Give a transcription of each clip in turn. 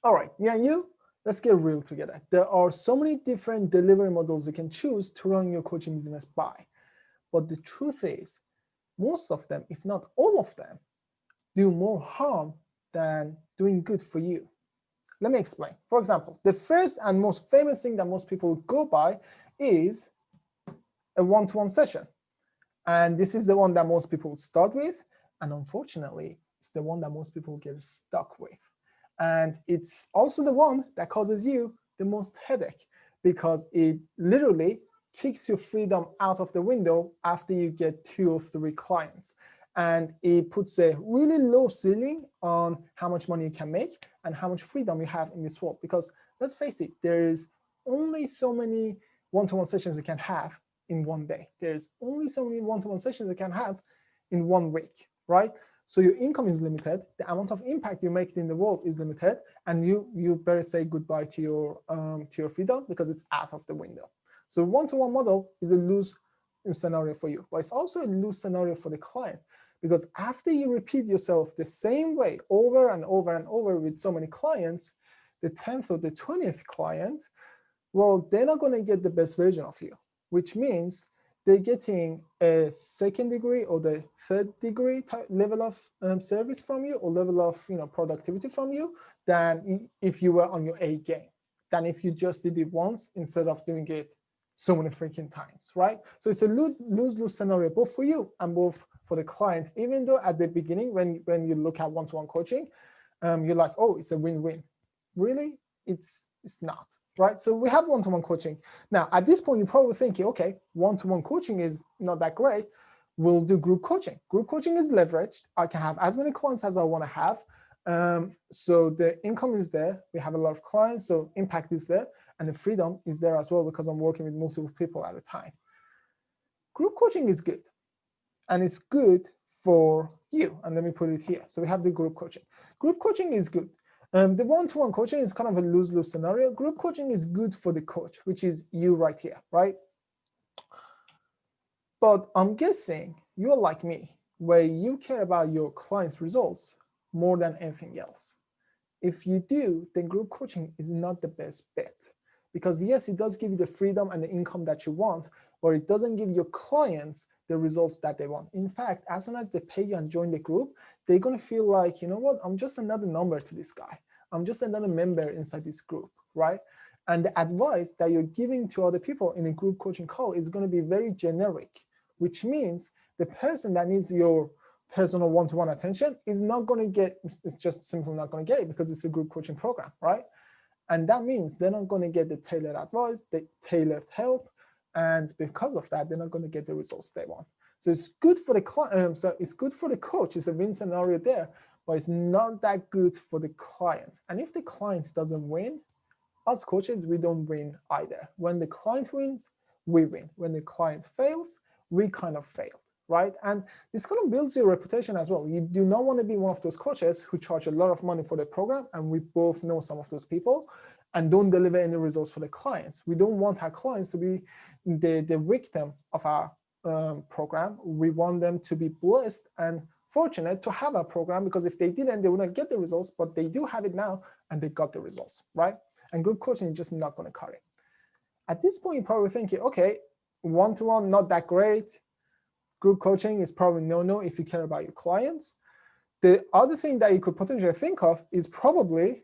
All right, me and you, let's get real together. There are so many different delivery models you can choose to run your coaching business by. But the truth is, most of them, if not all of them, do more harm than doing good for you. Let me explain. For example, the first and most famous thing that most people go by is a one-to-one session. And this is the one that most people start with. And unfortunately, it's the one that most people get stuck with. And it's also the one that causes you the most headache because it literally kicks your freedom out of the window after you get 2 or 3 clients. And it puts a really low ceiling on how much money you can make and how much freedom you have in this world. Because let's face it, there's only so many one-to-one sessions you can have in one day. There's only so many one-to-one sessions you can have in 1 week, right? So your income is limited, the amount of impact you make in the world is limited, and you better say goodbye to your freedom because it's out of the window. So one-to-one model is a lose scenario for you, but it's also a lose scenario for the client because after you repeat yourself the same way over and over and over with so many clients, the 10th or the 20th client, well, they're not going to get the best version of you, which means they're getting a 2nd degree or the 3rd degree level of service from you or level of productivity from you than if you were on your A game, than if you just did it once instead of doing it so many freaking times, right? So it's a lose-lose scenario, both for you and both for the client, even though at the beginning, when you look at one-to-one coaching, you're like, oh, it's a win-win. Really, it's not. Right? So we have one-to-one coaching. Now, at this point, you're probably thinking, okay, one-to-one coaching is not that great. We'll do group coaching. Group coaching is leveraged. I can have as many clients as I want to have. So the income is there. We have a lot of clients, so impact is there. And the freedom is there as well because I'm working with multiple people at a time. Group coaching is good. And it's good for you. And let me put it here. So we have the group coaching. Group coaching is good. The one-to-one coaching is kind of a lose-lose scenario. Group coaching is good for the coach, which is you right here, right? But I'm guessing you're like me, where you care about your clients' results more than anything else. If you do, then group coaching is not the best bet. Because yes, it does give you the freedom and the income that you want, but it doesn't give your clients the results that they want. In fact, as soon as they pay you and join the group, they're going to feel like, you know what, I'm just another number to this guy. I'm just another member inside this group, right? And the advice that you're giving to other people in a group coaching call is going to be very generic, which means the person that needs your personal one-to-one attention is not going to get, it's just simply not going to get it because it's a group coaching program, right? And that means they're not going to get the tailored advice, the tailored help, and because of that, they're not going to get the results they want. So it's good for the client. So it's good for the coach. It's a win scenario there, but it's not that good for the client. And if the client doesn't win, us coaches, we don't win either. When the client wins, we win. When the client fails, we kind of failed, right? And this kind of builds your reputation as well. You do not want to be one of those coaches who charge a lot of money for the program, and we both know some of those people, and don't deliver any results for the clients. We don't want our clients to be the victim of our program. We want them to be blessed and fortunate to have a program, because if they didn't, they wouldn't get the results, but they do have it now and they got the results, right? And group coaching is just not going to cut it. At this point, you're probably thinking, okay, one-to-one, not that great. Group coaching is probably no if you care about your clients. The other thing that you could potentially think of is probably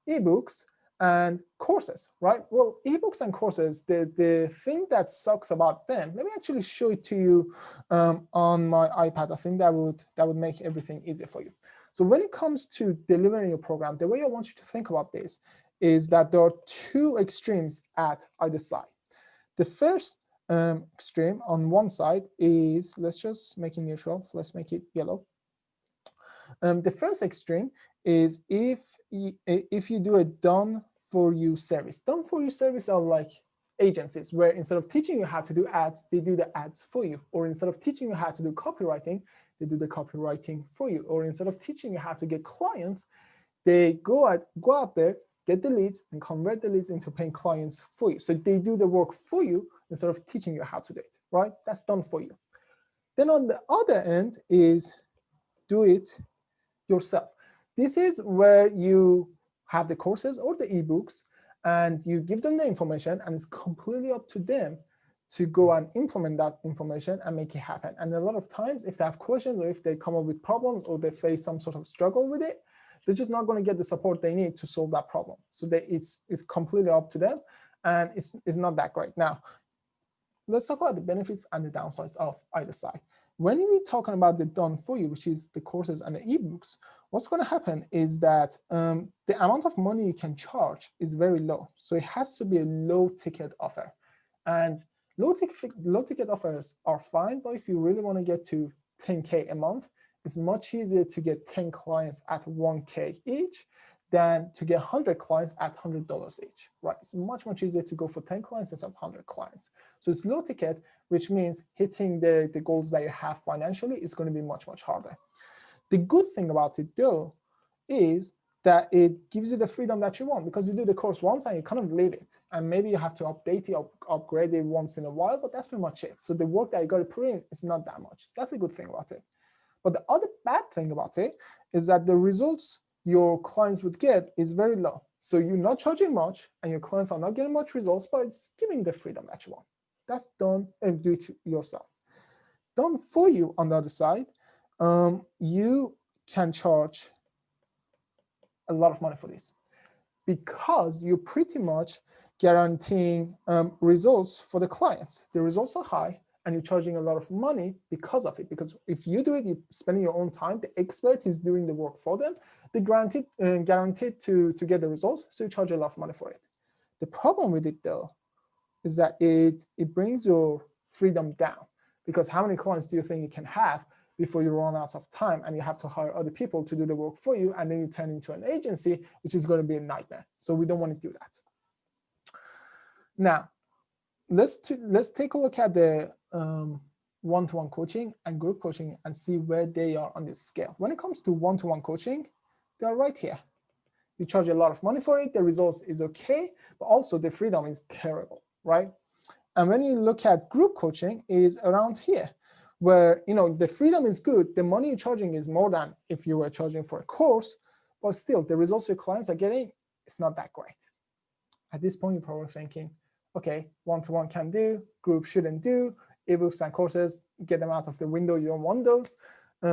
ebooks and courses, right? Well, ebooks and courses, the thing that sucks about them, let me actually show it to you on my iPad. I think that would make everything easier for you. So when it comes to delivering your program, the way I want you to think about this is that there are 2 extremes at either side. The first extreme on one side is, let's just make it neutral. Let's make it yellow. The first extreme is if you do a done-for-you service. Done-for-you service are like agencies where instead of teaching you how to do ads, they do the ads for you. Or instead of teaching you how to do copywriting, they do the copywriting for you. Or instead of teaching you how to get clients, they go out there, get the leads, and convert the leads into paying clients for you. So they do the work for you instead of teaching you how to do it, right? That's done for you. Then on the other end is do it yourself. This is where you have the courses or the ebooks, and you give them the information, and it's completely up to them to go and implement that information and make it happen. And a lot of times, if they have questions or if they come up with problems or they face some sort of struggle with it, they're just not going to get the support they need to solve that problem. So it's completely up to them, and it's not that great. Now, let's talk about the benefits and the downsides of either side. When we're talking about the done for you, which is the courses and the ebooks, what's going to happen is that the amount of money you can charge is very low. So it has to be a low ticket offer. And low ticket offers are fine, but if you really want to get to 10K a month, it's much easier to get 10 clients at 1K each than to get 100 clients at $100 each, right? It's much easier to go for 10 clients instead of 100 clients. So it's low ticket, which means hitting the goals that you have financially is going to be much harder. The good thing about it though is that it gives you the freedom that you want, because you do the course once and you kind of leave it. And maybe you have to update it, upgrade it once in a while, but that's pretty much it. So the work that you got to put in is not that much. That's a good thing about it. But the other bad thing about it is that the results your clients would get is very low. So you're not charging much and your clients are not getting much results, but it's giving the freedom that you want. That's done and do it yourself. Done for you on the other side, you can charge a lot of money for this because you're pretty much guaranteeing results for the clients. The results are high and you're charging a lot of money because of it. Because if you do it, you're spending your own time, the expert is doing the work for them, they're guaranteed to get the results, so you charge a lot of money for it. The problem with it though, is that it brings your freedom down, because how many clients do you think you can have before you run out of time and you have to hire other people to do the work for you, and then you turn into an agency, which is going to be a nightmare. So we don't want to do that. Now, let's take a look at the one-to-one coaching and group coaching and see where they are on this scale. When it comes to one-to-one coaching, they are right here. You charge a lot of money for it, the results is okay, but also the freedom is terrible, right? And when you look at group coaching, is around here, where the freedom is good, the money you're charging is more than if you were charging for a course, but still the results your clients are getting, it's not that great. At this point, you're probably thinking, okay, one-to-one can do, group shouldn't do, ebooks and courses, get them out of the window, you don't want those.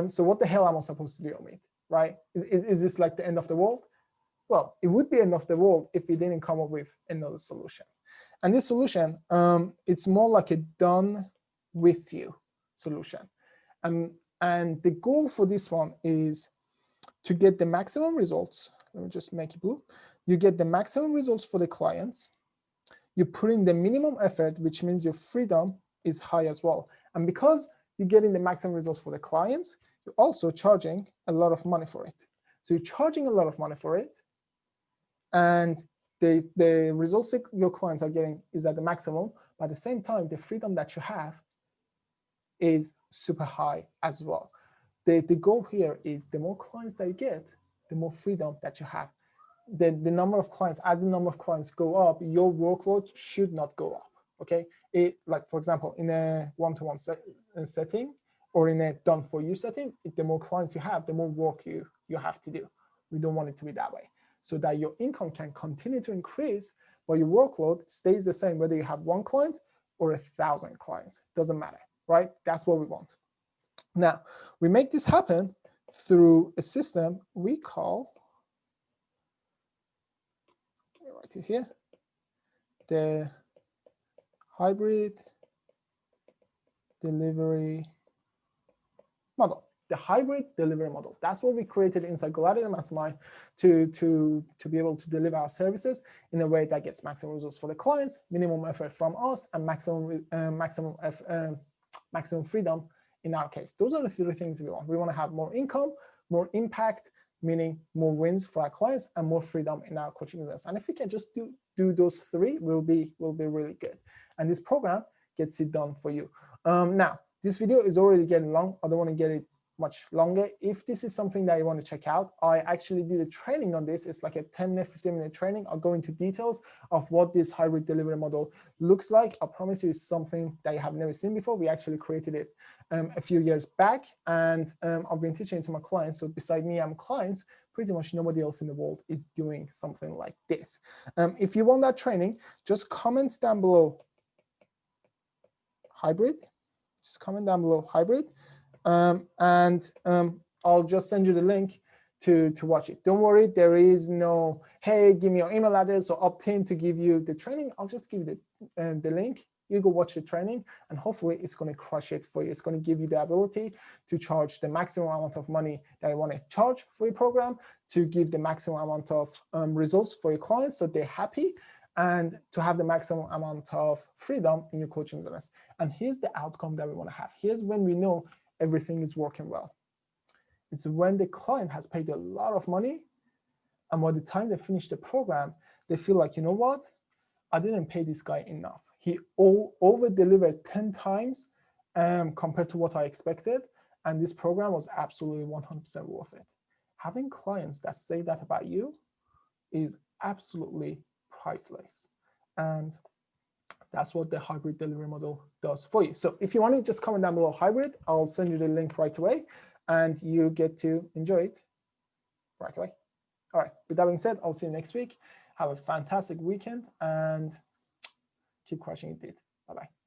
So what the hell am I supposed to do with it, right? Is this like the end of the world? Well, it would be end of the world if we didn't come up with another solution. And this solution, it's more like a done with you solution. And the goal for this one is to get the maximum results. Let me just make it blue. You get the maximum results for the clients. You put in the minimum effort, which means your freedom is high as well. And because you're getting the maximum results for the clients, you're also charging a lot of money for it. So you're charging a lot of money for it, and the results that your clients are getting is at the maximum, but at the same time, the freedom that you have is super high as well. The goal here is the more clients that you get, the more freedom that you have. The number of clients, as the number of clients go up, your workload should not go up, okay? Like, for example, in a one-to-one setting or in a done-for-you setting, the more clients you have, the more work you have to do. We don't want it to be that way, so that your income can continue to increase, but your workload stays the same, whether you have 1 client or 1,000 clients, doesn't matter, right? That's what we want. Now, we make this happen through a system we call, right here, the hybrid delivery model. The hybrid delivery model. That's what we created inside Gladiator Mastermind to be able to deliver our services in a way that gets maximum results for the clients, minimum effort from us, and maximum freedom in our case. Those are the 3 things we want. We want to have more income, more impact, meaning more wins for our clients, and more freedom in our coaching business. And if we can just do those 3, we'll be really good. And this program gets it done for you. Now, this video is already getting long. I don't want to get it much longer. If this is something that you want to check out, I actually did a training on this. It's like a 10-minute, 15-minute training. I'll go into details of what this hybrid delivery model looks like. I promise you it's something that you have never seen before. We actually created it a few years back, and I've been teaching it to my clients. So beside me, I'm clients, pretty much nobody else in the world is doing something like this. If you want that training, just comment down below hybrid. Just comment down below hybrid, and I'll just send you the link to watch it. Don't worry, there is no, hey, give me your email address or opt in to give you the training. I'll just give you the link. You go watch the training, and hopefully it's going to crush it for you. It's going to give you the ability to charge the maximum amount of money that you want to charge for your program, to give the maximum amount of results for your clients so they're happy, and to have the maximum amount of freedom in your coaching business. And here's the outcome that we want to have. Here's when we know everything is working well. It's when the client has paid a lot of money, and by the time they finish the program, they feel like, you know what? I didn't pay this guy enough. He over-delivered 10 times compared to what I expected, and this program was absolutely 100% worth it. Having clients that say that about you is absolutely priceless. And that's what the hybrid delivery model does for you. So if you want to, just comment down below hybrid. I'll send you the link right away, and you get to enjoy it right away. All right, with that being said, I'll see you next week. Have a fantastic weekend and keep crushing it, dude. Bye-bye.